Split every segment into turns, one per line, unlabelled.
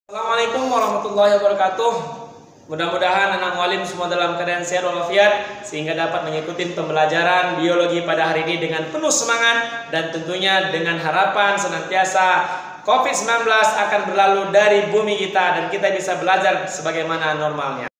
Assalamualaikum warahmatullahi wabarakatuh. Mudah-mudahan anak mualim semua dalam keadaan sehat walafiat sehingga dapat mengikuti pembelajaran biologi pada hari ini dengan penuh semangat dan tentunya dengan harapan senantiasa COVID-19 akan berlalu dari bumi kita dan kita bisa belajar sebagaimana normalnya.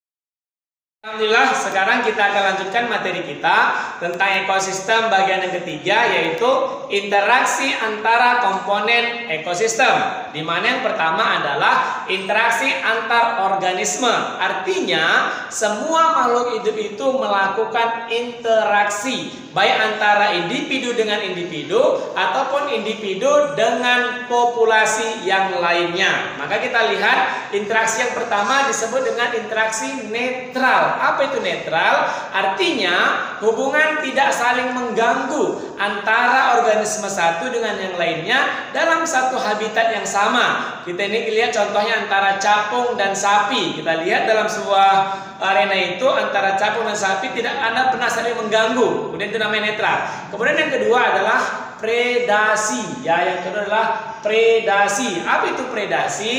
Alhamdulillah, sekarang kita akan lanjutkan materi kita tentang ekosistem bagian yang ketiga, yaitu interaksi antara komponen ekosistem. Di mana yang pertama adalah interaksi antar organisme. Artinya, semua makhluk hidup itu melakukan interaksi, baik antara individu dengan individu ataupun individu dengan populasi yang lainnya. Maka kita lihat interaksi yang pertama disebut dengan interaksi netral. Apa itu netral? Artinya hubungan tidak saling mengganggu antara organisme satu dengan yang lainnya dalam satu habitat yang sama. Kita ini lihat contohnya antara capung dan sapi. Kita lihat dalam sebuah arena itu antara capung dan sapi tidak ada pernah saling mengganggu. Kemudian itu namanya netral. Kemudian yang kedua adalah predasi. Ya, yang kedua adalah predasi. Apa itu predasi?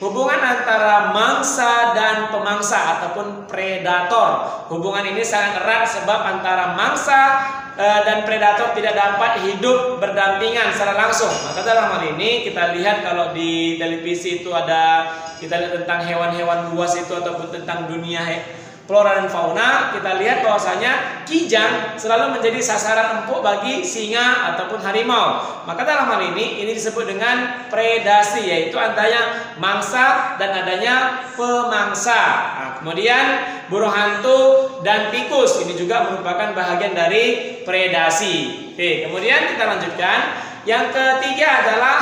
Hubungan antara mangsa dan pemangsa ataupun predator. Hubungan ini sangat erat sebab antara mangsa dan predator tidak dapat hidup berdampingan secara langsung. Maka dalam hal ini kita lihat kalau di televisi itu ada, kita lihat tentang hewan-hewan buas itu ataupun tentang dunia flora dan fauna, kita lihat bahwasanya kijang selalu menjadi sasaran empuk bagi singa ataupun harimau. Maka dalam hal ini disebut dengan predasi, yaitu adanya mangsa dan adanya pemangsa. Nah, kemudian burung hantu dan tikus ini juga merupakan bahagian dari predasi. Oke, kemudian kita lanjutkan. Yang ketiga adalah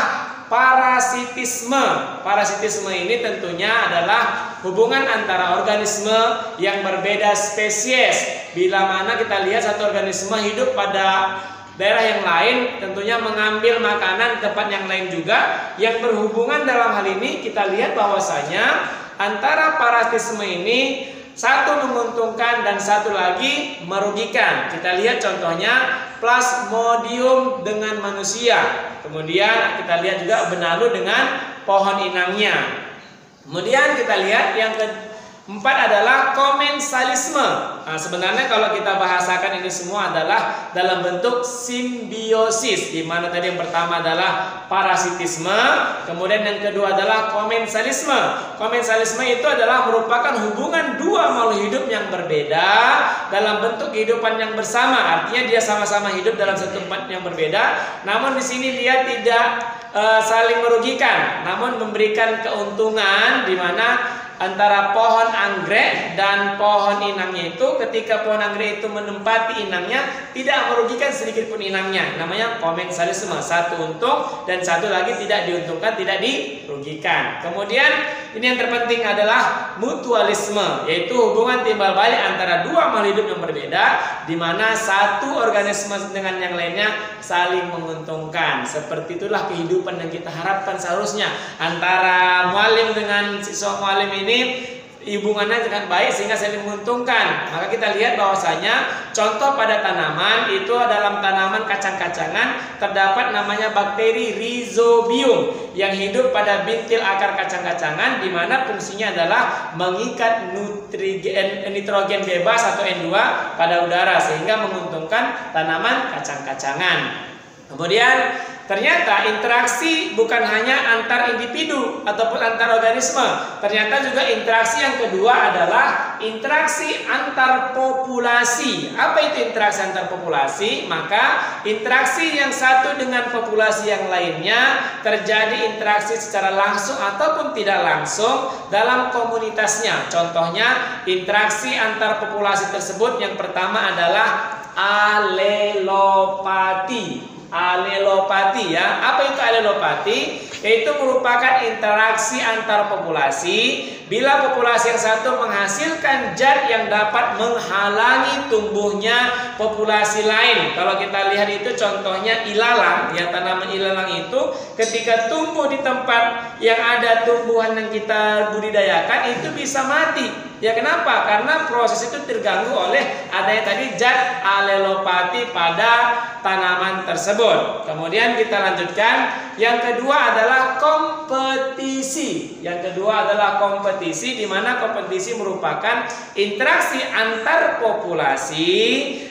parasitisme. Parasitisme ini tentunya adalah hubungan antara organisme yang berbeda spesies. Bila mana kita lihat satu organisme hidup pada daerah yang lain, tentunya mengambil makanan di tempat yang lain juga. Yang berhubungan dalam hal ini kita lihat bahwasanya antara parasitisme ini satu menguntungkan dan satu lagi merugikan. Kita lihat contohnya Plasmodium dengan manusia. Kemudian kita lihat juga benalu dengan pohon inangnya. Kemudian kita lihat yang keempat adalah komensalisme. Nah, sebenarnya kalau kita bahasakan ini semua adalah dalam bentuk simbiosis, di mana tadi yang pertama adalah parasitisme, kemudian yang kedua adalah komensalisme. Komensalisme itu adalah merupakan hubungan dua makhluk hidup yang berbeda dalam bentuk kehidupan yang bersama. Artinya dia sama-sama hidup dalam satu tempat yang berbeda, namun di sini dia tidak saling merugikan, namun memberikan keuntungan, di mana antara pohon anggrek dan pohon inangnya itu, ketika pohon anggrek itu menempati inangnya tidak merugikan sedikit pun inangnya. Namanya komensalisme, satu untung dan satu lagi tidak diuntungkan, tidak dirugikan. Kemudian ini yang terpenting adalah mutualisme, yaitu hubungan timbal balik antara dua makhluk hidup yang berbeda, di mana satu organisme dengan yang lainnya saling menguntungkan. Seperti itulah kehidupan yang kita harapkan seharusnya antara mualim dengan siswa mualim ini hubungannya sangat baik sehingga saling menguntungkan. Maka kita lihat bahwasanya contoh pada tanaman itu dalam tanaman kacang-kacangan terdapat namanya bakteri Rhizobium yang hidup pada bintil akar kacang-kacangan, di mana fungsinya adalah mengikat nitrogen bebas atau N2 pada udara sehingga menguntungkan tanaman kacang-kacangan. Kemudian ternyata interaksi bukan hanya antar individu ataupun antar organisme. Ternyata juga interaksi yang kedua adalah interaksi antar populasi. Apa itu interaksi antar populasi? Maka interaksi yang satu dengan populasi yang lainnya terjadi interaksi secara langsung ataupun tidak langsung dalam komunitasnya. Contohnya interaksi antar populasi tersebut yang pertama adalah alelopati. Alelopati, ya. Apa itu alelopati? Yaitu merupakan interaksi antar populasi bila populasi yang satu menghasilkan zat yang dapat menghalangi tumbuhnya populasi lain. Kalau kita lihat itu contohnya ilalang, ya, tanaman ilalang itu ketika tumbuh di tempat yang ada tumbuhan yang kita budidayakan itu bisa mati. Ya, kenapa? Karena proses itu terganggu oleh adanya tadi zat alelopati pada tanaman tersebut. Kemudian kita lanjutkan Yang kedua adalah kompetisi. Yang kedua adalah kompetisi, di mana kompetisi merupakan interaksi antar populasi.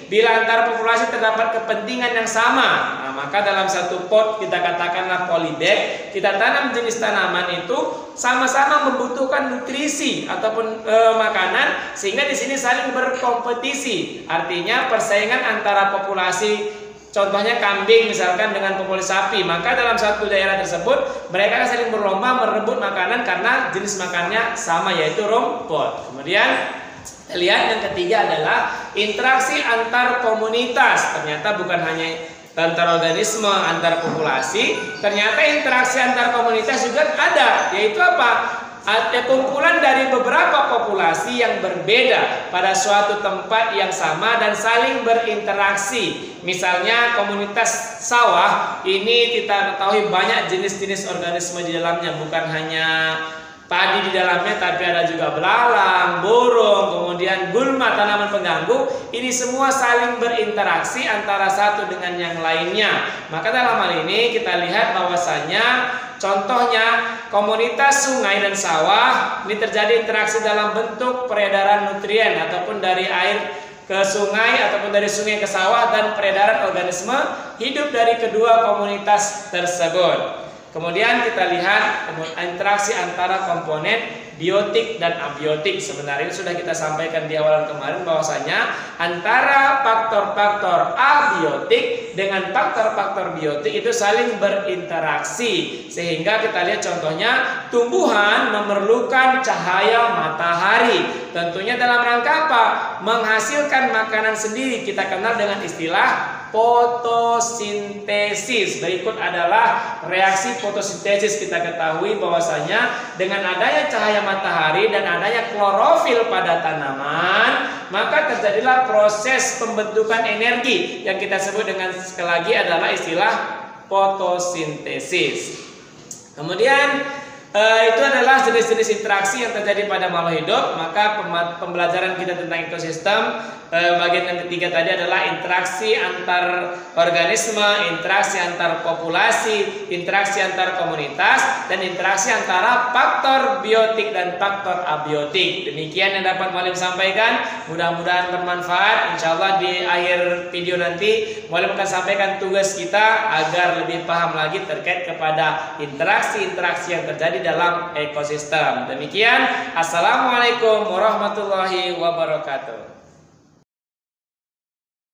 Bila antar populasi terdapat kepentingan yang sama, nah, maka dalam satu pot kita katakanlah polybag, kita tanam jenis tanaman itu sama-sama membutuhkan nutrisi ataupun makanan, sehingga di sini saling berkompetisi. Artinya persaingan antara populasi, contohnya kambing misalkan dengan populasi sapi, maka dalam satu daerah tersebut mereka saling berlomba merebut makanan karena jenis makannya sama, yaitu rumput. Kemudian lihat yang ketiga adalah interaksi antar komunitas. Ternyata bukan hanya antar organisme, antar populasi, ternyata interaksi antar komunitas juga ada, yaitu apa? Ada kumpulan dari beberapa populasi yang berbeda pada suatu tempat yang sama dan saling berinteraksi. Misalnya komunitas sawah ini kita ketahui banyak jenis-jenis organisme di dalamnya, bukan hanya padi di dalamnya, tapi ada juga belalang, burung, kemudian gulma, tanaman pengganggu. Ini semua saling berinteraksi antara satu dengan yang lainnya. Maka dalam hal ini kita lihat bahwasanya contohnya komunitas sungai dan sawah ini terjadi interaksi dalam bentuk peredaran nutrien ataupun dari air ke sungai ataupun dari sungai ke sawah dan peredaran organisme hidup dari kedua komunitas tersebut. Kemudian kita lihat interaksi antara komponen biotik dan abiotik. Sebenarnya sudah kita sampaikan di awalan kemarin bahwasanya antara faktor-faktor abiotik dengan faktor-faktor biotik itu saling berinteraksi. Sehingga kita lihat contohnya tumbuhan memerlukan cahaya matahari. Tentunya dalam rangka apa? Menghasilkan makanan sendiri. Kita kenal dengan istilah fotosintesis. Berikut adalah reaksi fotosintesis. Kita ketahui bahwasanya dengan adanya cahaya matahari dan adanya klorofil pada tanaman, maka terjadilah proses pembentukan energi yang kita sebut dengan sekali lagi adalah istilah fotosintesis. Kemudian itu adalah jenis-jenis interaksi yang terjadi pada makhluk hidup. Maka pembelajaran kita tentang ekosistem bagian yang ketiga tadi adalah interaksi antar organisme, interaksi antar populasi, interaksi antar komunitas, dan interaksi antara faktor biotik dan faktor abiotik. Demikian yang dapat Mualim sampaikan. Mudah-mudahan bermanfaat. Insya Allah di akhir video nanti Mualim akan sampaikan tugas kita agar lebih paham lagi terkait kepada interaksi-interaksi yang terjadi dalam ekosistem. Demikian. Assalamualaikum warahmatullahi wabarakatuh.